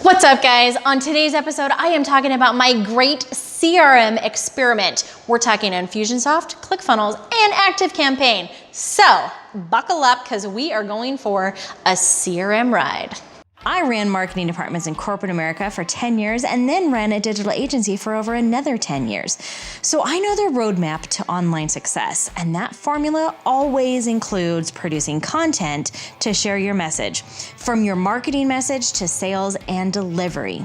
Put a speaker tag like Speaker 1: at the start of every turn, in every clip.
Speaker 1: What's up, guys? On today's episode, I am talking about my great CRM experiment. We're talking Infusionsoft, ClickFunnels, and ActiveCampaign. So buckle up because we are going for a CRM ride. I ran marketing departments in corporate America for 10 years and then ran a digital agency for over another 10 years. So I know the roadmap to online success, and that formula always includes producing content to share your message, from your marketing message to sales and delivery.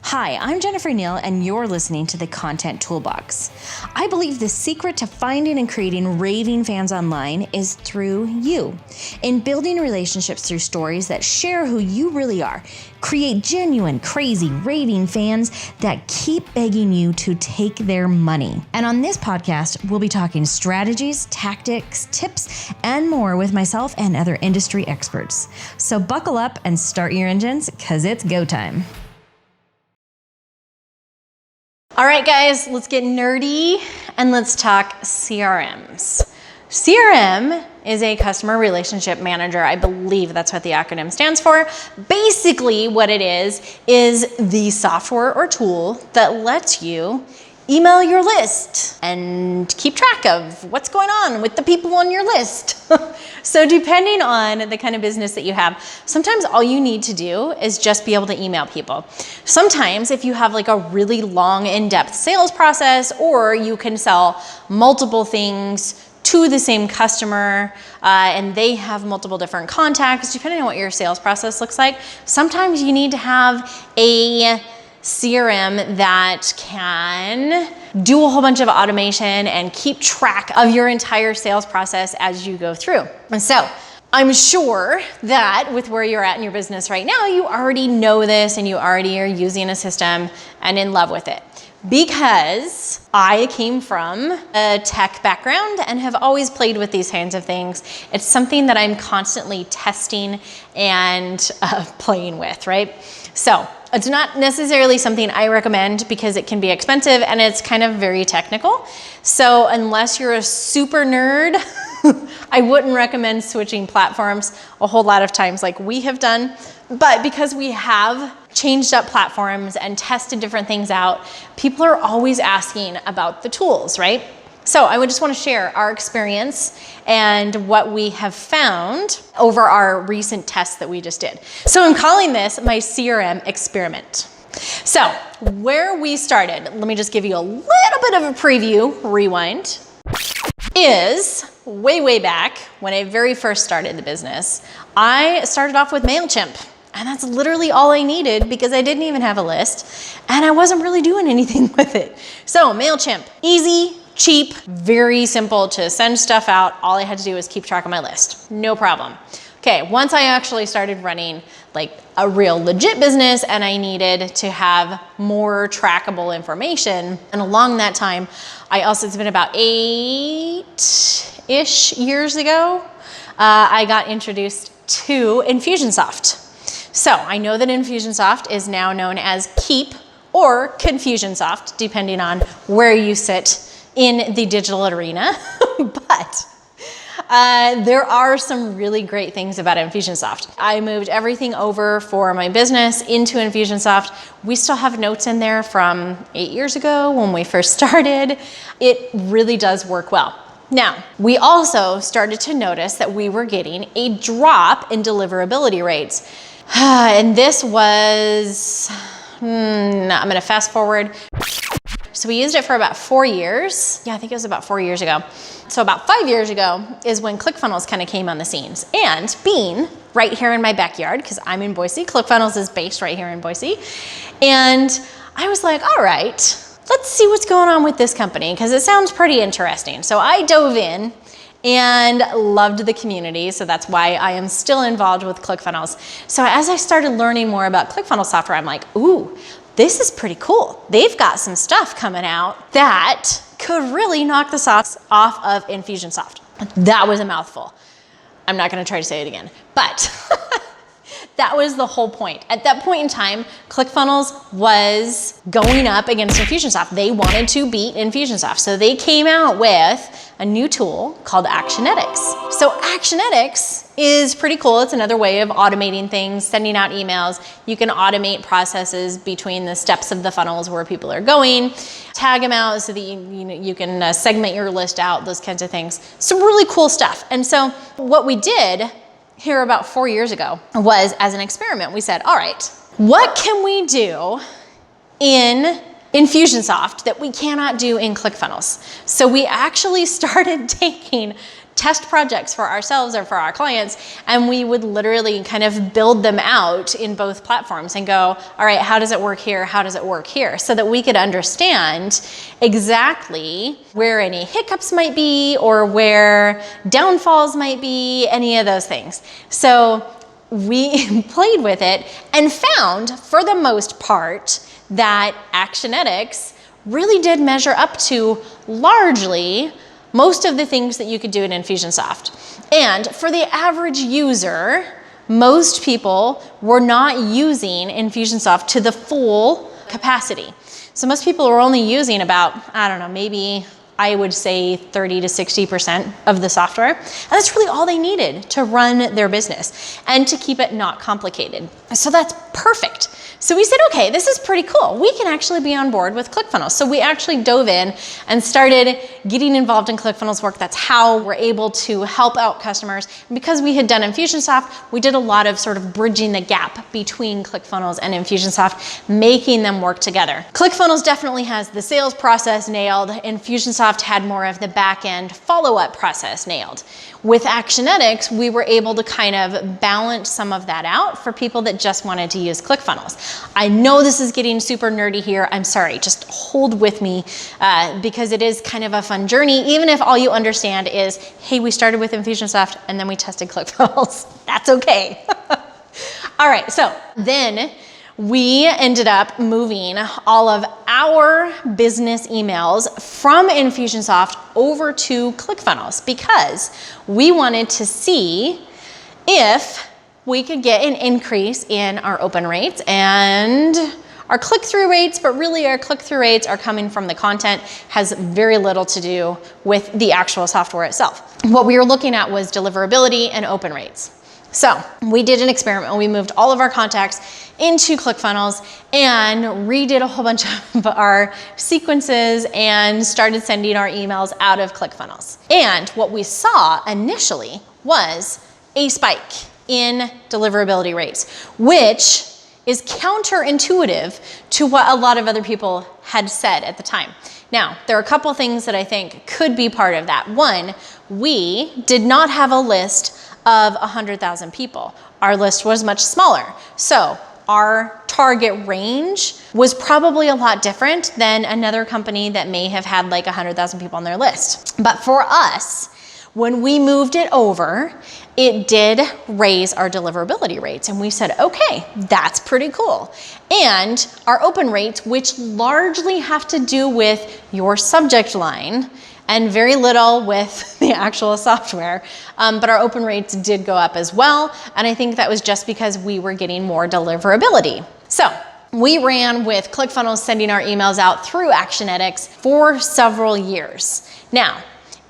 Speaker 1: Hi, I'm itsjennneal, and you're listening to the Content Toolbox. I believe the secret to finding and creating raving fans online is through you. In building relationships through stories that share who you really are, create genuine, crazy, raving fans that keep begging you to take their money. And on this podcast, we'll be talking strategies, tactics, tips, and more with myself and other industry experts. So buckle up and start your engines, because it's go time. All right, guys, let's get nerdy and let's talk CRMs. CRM is a customer relationship manager. I believe that's what the acronym stands for. Basically, what it is the software or tool that lets you email your list and keep track of what's going on with the people on your list. So depending on the kind of business that you have, sometimes all you need to do is just be able to email people. Sometimes if you have like a really long, in-depth sales process, or you can sell multiple things to the same customer and they have multiple different contacts, depending on what your sales process looks like, sometimes you need to have a CRM that can do a whole bunch of automation and keep track of your entire sales process as you go through. And so I'm sure that with where you're at in your business right now, you already know this and you already are using a system and in love with it. Because I came from a tech background and have always played with these kinds of things. It's something that I'm constantly testing and playing with, right? So it's not necessarily something I recommend because it can be expensive and it's kind of very technical. So unless you're a super nerd, I wouldn't recommend switching platforms a whole lot of times like we have done. But because we have changed up platforms and tested different things out, people are always asking about the tools, right? So I would just want to share our experience and what we have found over our recent tests that we just did. So I'm calling this my CRM experiment. So where we started, let me just give you a little bit of a preview, rewind, is way back when I very first started the business. I started off with MailChimp. And that's literally all I needed because I didn't even have a list and I wasn't really doing anything with it. So MailChimp, easy, cheap, very simple to send stuff out. All I had to do was keep track of my list. No problem. Okay, once I actually started running like a real legit business and I needed to have more trackable information. And along that time, it's been about 8-ish years ago, I got introduced to Infusionsoft. So I know that Infusionsoft is now known as Keep or Confusionsoft, depending on where you sit in the digital arena. But there are some really great things about Infusionsoft. I moved everything over for my business into Infusionsoft. We still have notes in there from 8 years ago when we first started. It really does work well. Now, we also started to notice that we were getting a drop in deliverability rates. And this was, I'm gonna fast forward. So we used it for about 4 years. Yeah, I think it was about 4 years ago. So about 5 years ago is when ClickFunnels kind of came on the scenes. And being right here in my backyard, because I'm in Boise, ClickFunnels is based right here in Boise. And I was like, all right, let's see what's going on with this company because it sounds pretty interesting. So I dove in and loved the community. So that's why I am still involved with ClickFunnels. So as I started learning more about ClickFunnels software, I'm like, ooh, this is pretty cool. They've got some stuff coming out that could really knock the socks off of Infusionsoft. That was a mouthful. I'm not gonna try to say it again, but That was the whole point. At that point in time, ClickFunnels was going up against Infusionsoft. They wanted to beat Infusionsoft. So they came out with a new tool called Actionetics. So Actionetics is pretty cool. It's another way of automating things, sending out emails. You can automate processes between the steps of the funnels where people are going, tag them out so that you can segment your list out, those kinds of things. Some really cool stuff. And so what we did here about 4 years ago was, as an experiment, we said, all right, what can we do in Infusionsoft that we cannot do in ClickFunnels? So we actually started taking test projects for ourselves or for our clients, and we would literally kind of build them out in both platforms and go, all right, how does it work here? How does it work here? So that we could understand exactly where any hiccups might be or where downfalls might be, any of those things. So we played with it and found, for the most part, that Actionetics really did measure up to largely most of the things that you could do in Infusionsoft. And for the average user, most people were not using Infusionsoft to the full capacity. So most people were only using about, I don't know, maybe I would say 30 to 60% of the software. And that's really all they needed to run their business and to keep it not complicated. So that's perfect. So we said, okay, this is pretty cool. We can actually be on board with ClickFunnels. So we actually dove in and started getting involved in ClickFunnels work. That's how we're able to help out customers. And because we had done Infusionsoft, we did a lot of sort of bridging the gap between ClickFunnels and Infusionsoft, making them work together. ClickFunnels definitely has the sales process nailed. Infusionsoft had more of the back-end follow-up process nailed. With Actionetics, we were able to kind of balance some of that out for people that just wanted to use ClickFunnels. I know this is getting super nerdy here. I'm sorry, just hold with me because it is kind of a fun journey, even if all you understand is, hey, we started with Infusionsoft and then we tested ClickFunnels. That's okay. All right, so then we ended up moving all of our business emails from Infusionsoft over to ClickFunnels because we wanted to see if we could get an increase in our open rates and our click-through rates, but really our click-through rates are coming from the content, has very little to do with the actual software itself. What we were looking at was deliverability and open rates. So we did an experiment. We moved all of our contacts into ClickFunnels and redid a whole bunch of our sequences and started sending our emails out of ClickFunnels. And what we saw initially was a spike in deliverability rates, which is counterintuitive to what a lot of other people had said at the time. Now, there are a couple things that I think could be part of that. One, we did not have a list of 100,000 people. Our list was much smaller. So our target range was probably a lot different than another company that may have had like 100,000 people on their list. But for us, when we moved it over, it did raise our deliverability rates. And we said, okay, that's pretty cool. And our open rates, which largely have to do with your subject line and very little with the actual software, but our open rates did go up as well. And I think that was just because we were getting more deliverability. So we ran with ClickFunnels sending our emails out through Actionetics for several years. Now,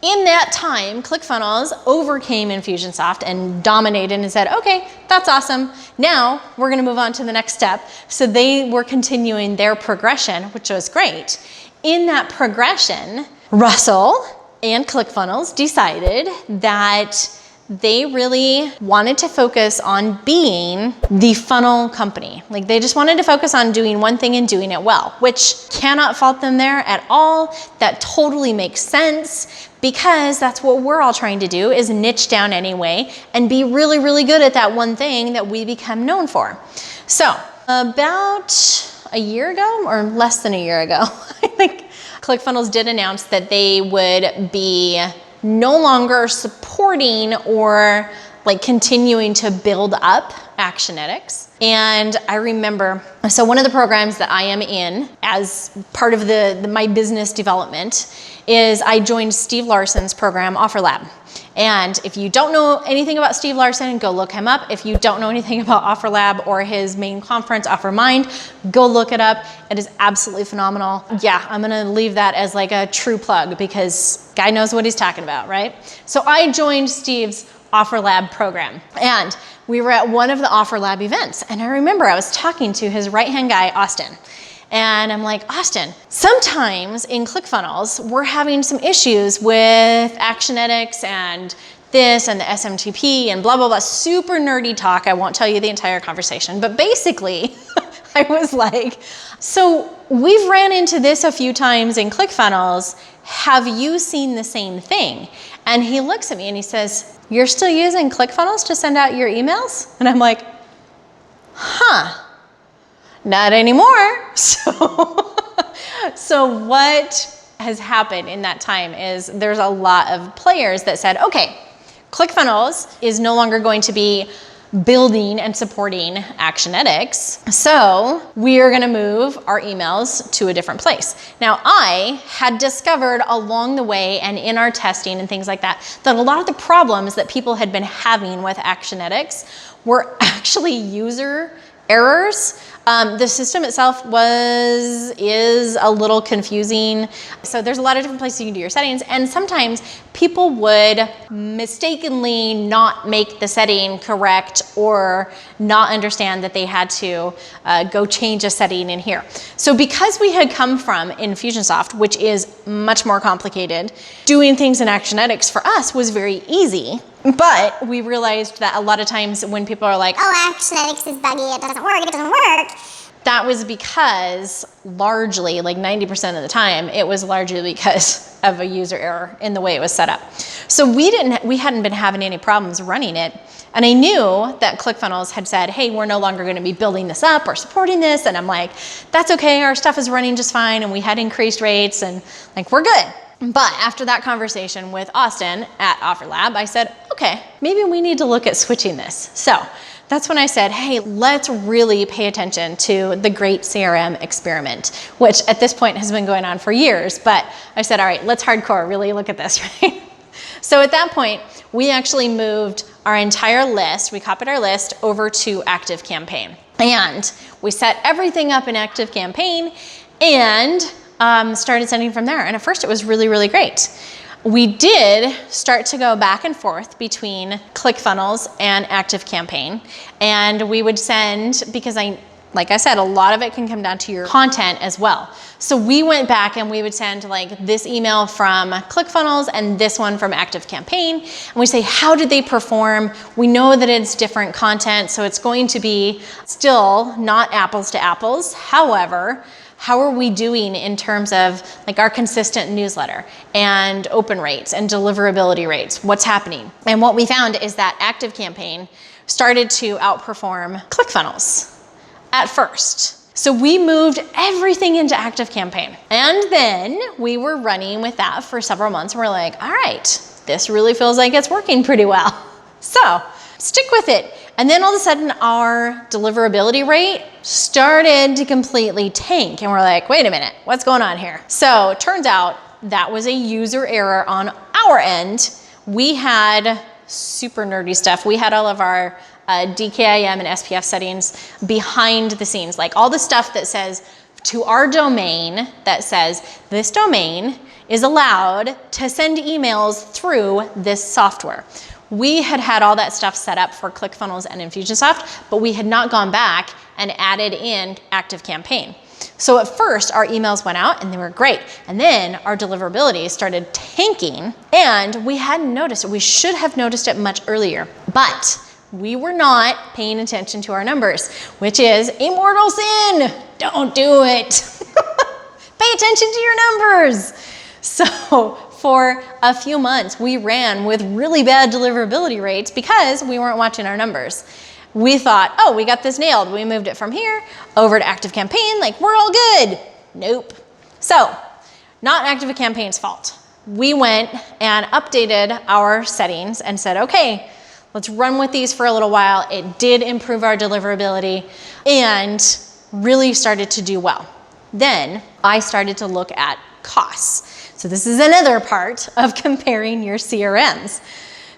Speaker 1: in that time, ClickFunnels overcame Infusionsoft and dominated and said, okay, that's awesome. Now we're gonna move on to the next step. So they were continuing their progression, which was great. In that progression, Russell and ClickFunnels decided that they really wanted to focus on being the funnel company. Like they just wanted to focus on doing one thing and doing it well, which cannot fault them there at all. That totally makes sense because that's what we're all trying to do, is niche down anyway and be really, really good at that one thing that we become known for. So about a year ago or less than a year ago, I think ClickFunnels did announce that they would be no longer supporting or like continuing to build up Actionetics. And I remember, so one of the programs that I am in as part of my business development is I joined Steve Larsen's program, OfferLab. And if you don't know anything about Steve Larsen, go look him up. If you don't know anything about OfferLab or his main conference, OfferMind, go look it up. It is absolutely phenomenal. Yeah, I'm gonna leave that as like a true plug because guy knows what he's talking about, right? So I joined Steve's OfferLab program and we were at one of the OfferLab events. And I remember I was talking to his right-hand guy, Austin. And I'm like, Austin, sometimes in ClickFunnels, we're having some issues with Actionetics and this and the SMTP and blah, blah, blah, super nerdy talk. I won't tell you the entire conversation, but basically I was like, so we've ran into this a few times in ClickFunnels. Have you seen the same thing? And he looks at me and he says, you're still using ClickFunnels to send out your emails? And I'm like, huh. Not anymore. So what has happened in that time is there's a lot of players that said, okay, ClickFunnels is no longer going to be building and supporting Actionetics. So we are gonna move our emails to a different place. Now I had discovered along the way and in our testing and things like that a lot of the problems that people had been having with Actionetics were actually user errors. The system itself is a little confusing. So there's a lot of different places you can do your settings, and sometimes people would mistakenly not make the setting correct or not understand that they had to go change a setting in here. So because we had come from Infusionsoft, which is much more complicated, doing things in Actionetics for us was very easy. But we realized that a lot of times when people are like, oh, Actionetics is buggy, it doesn't work, that was because largely, like 90% of the time, it was largely because of a user error in the way it was set up. So we hadn't been having any problems running it. And I knew that ClickFunnels had said, hey, we're no longer gonna be building this up or supporting this. And I'm like, that's okay, our stuff is running just fine. And we had increased rates and like, we're good. But after that conversation with Austin at OfferLab, I said, okay, maybe we need to look at switching this. So that's when I said, hey, let's really pay attention to the great CRM experiment, which at this point has been going on for years. But I said, all right, let's hardcore really look at this, right? So at that point, we actually moved our entire list, we copied our list over to ActiveCampaign. And we set everything up in ActiveCampaign and started sending from there. And at first it was really, really great. We did start to go back and forth between ClickFunnels and ActiveCampaign. And we would send, because like I said, a lot of it can come down to your content as well. So we went back and we would send like this email from ClickFunnels and this one from ActiveCampaign. And we say, how did they perform? We know that it's different content, so it's going to be still not apples to apples. However, how are we doing in terms of like our consistent newsletter and open rates and deliverability rates? What's happening? And what we found is that ActiveCampaign started to outperform ClickFunnels at first. So we moved everything into ActiveCampaign. And then we were running with that for several months. And we're like, all right, this really feels like it's working pretty well. So stick with it. And then all of a sudden our deliverability rate started to completely tank. And we're like, wait a minute, what's going on here? So it turns out that was a user error on our end. We had super nerdy stuff. We had all of our DKIM and SPF settings behind the scenes, like all the stuff that says to our domain that says this domain is allowed to send emails through this software. We had all that stuff set up for ClickFunnels and Infusionsoft, but we had not gone back and added in ActiveCampaign. So at first our emails went out and they were great. And then our deliverability started tanking and we hadn't noticed it. We should have noticed it much earlier, but we were not paying attention to our numbers, which is a mortal sin. Don't do it. Pay attention to your numbers. So for a few months, we ran with really bad deliverability rates because we weren't watching our numbers. We thought, oh, we got this nailed. We moved it from here over to ActiveCampaign, like we're all good. Nope. So, not ActiveCampaign's fault. We went and updated our settings and said, okay, let's run with these for a little while. It did improve our deliverability and really started to do well. Then I started to look at costs. So this is another part of comparing your CRMs.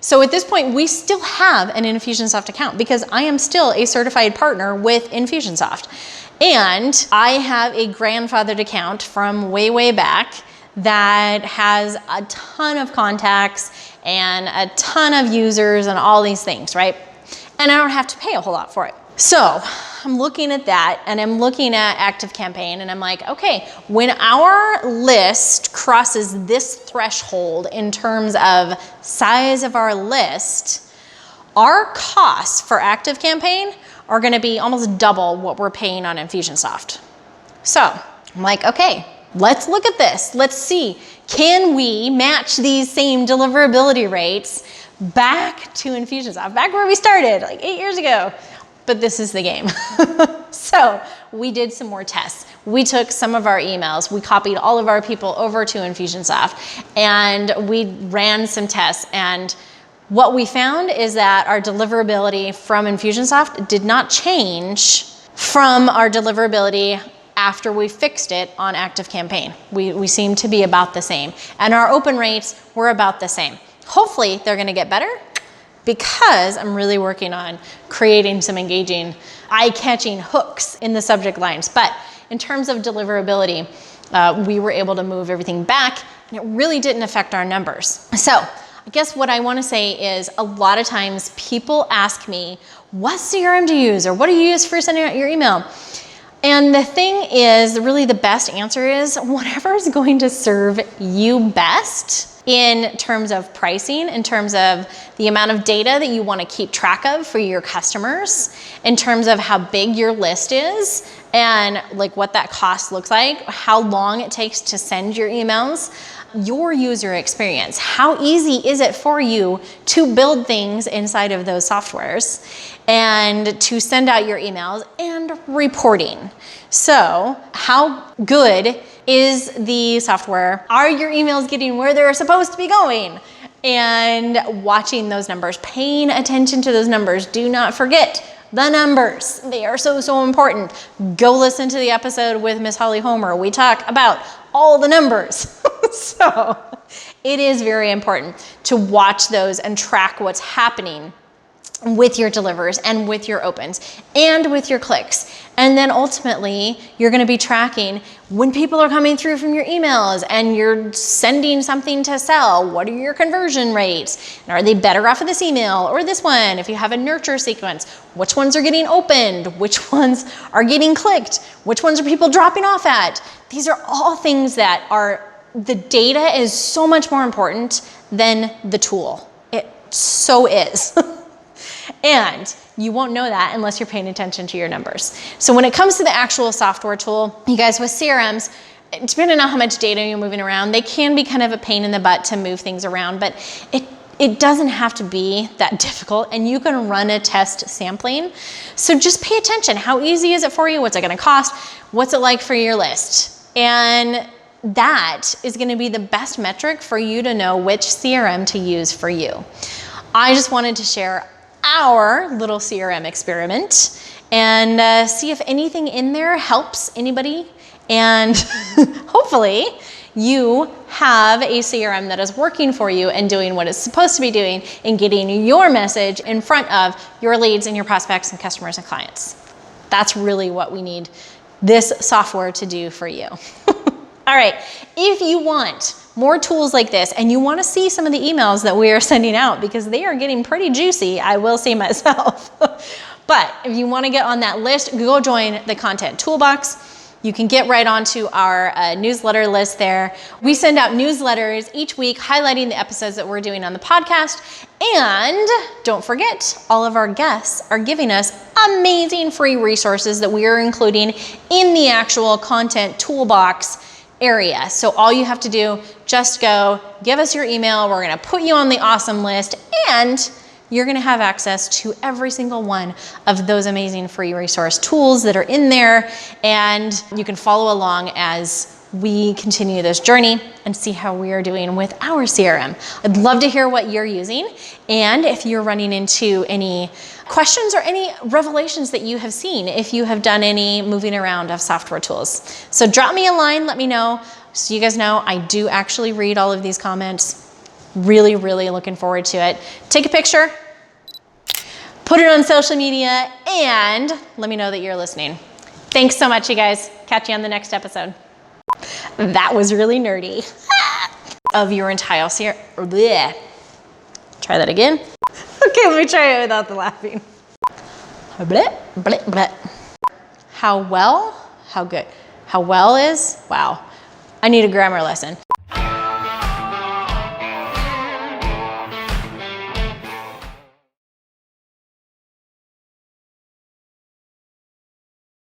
Speaker 1: So at this point, we still have an Infusionsoft account because I am still a certified partner with Infusionsoft. And I have a grandfathered account from way, way back that has a ton of contacts and a ton of users and all these things, right? And I don't have to pay a whole lot for it. So I'm looking at that and I'm looking at ActiveCampaign and I'm like, okay, when our list crosses this threshold in terms of size of our list, our costs for ActiveCampaign are gonna be almost double what we're paying on Infusionsoft. So I'm like, okay, let's look at this. Let's see, can we match these same deliverability rates back to Infusionsoft, back where we started like 8 years ago? But this is the game. So we did some more tests. We took some of our emails, we copied all of our people over to Infusionsoft, and we ran some tests. And what we found is that our deliverability from Infusionsoft did not change from our deliverability after we fixed it on ActiveCampaign. We seem to be about the same. And our open rates were about the same. Hopefully they're gonna get better, because I'm really working on creating some engaging, eye-catching hooks in the subject lines. But in terms of deliverability, we were able to move everything back and it really didn't affect our numbers. So I guess what I wanna say is a lot of times people ask me, what CRM do you use? Or what do you use for sending out your email? And the thing is, really the best answer is whatever is going to serve you best in terms of pricing, in terms of the amount of data that you want to keep track of for your customers, in terms of how big your list is and like what that cost looks like, how long it takes to send your emails, your user experience. How easy is it for you to build things inside of those softwares and to send out your emails and reporting? So how good is the software? Are your emails getting where they're supposed to be going? And watching those numbers, paying attention to those numbers. Do not forget the numbers. They are so, so important. Go listen to the episode with Miss Holly Homer. We talk about all the numbers. So it is very important to watch those and track what's happening with your delivers and with your opens and with your clicks. And then ultimately, you're gonna be tracking when people are coming through from your emails and you're sending something to sell, what are your conversion rates? And are they better off of this email or this one? If you have a nurture sequence, which ones are getting opened? Which ones are getting clicked? Which ones are people dropping off at? These are all things that are, the data is so much more important than the tool. It so is. And you won't know that unless you're paying attention to your numbers. So when it comes to the actual software tool, you guys, with CRMs, depending on how much data you're moving around, they can be kind of a pain in the butt to move things around, but it doesn't have to be that difficult, and you can run a test sampling. So just pay attention. How easy is it for you? What's it gonna cost? What's it like for your list? And that is gonna be the best metric for you to know which CRM to use for you. I just wanted to share our little CRM experiment and see if anything in there helps anybody. And hopefully you have a CRM that is working for you and doing what it's supposed to be doing and getting your message in front of your leads and your prospects and customers and clients. That's really what we need this software to do for you. All right, if you want more tools like this and you want to see some of the emails that we are sending out, because they are getting pretty juicy, I will say myself. But if you want to get on that list, go join the Content Toolbox. You can get right onto our newsletter list there. We send out newsletters each week highlighting the episodes that we're doing on the podcast. And don't forget, all of our guests are giving us amazing free resources that we are including in the actual Content Toolbox area. So all you have to do, just go give us your email. We're going to put you on the awesome list, and you're going to have access to every single one of those amazing free resource tools that are in there. And you can follow along as we continue this journey and see how we are doing with our CRM. I'd love to hear what you're using, and if you're running into any questions or any revelations that you have seen, if you have done any moving around of software tools. So drop me a line, let me know. So you guys know I do actually read all of these comments. Really, really looking forward to it. Take a picture, put it on social media, and let me know that you're listening. Thanks so much, you guys. Catch you on the next episode. That was really nerdy. Of your entire CRM. Try that again. Okay, let me try it without the laughing. Bleh, bleh, bleh. How well? How good? How well is? Wow. I need a grammar lesson.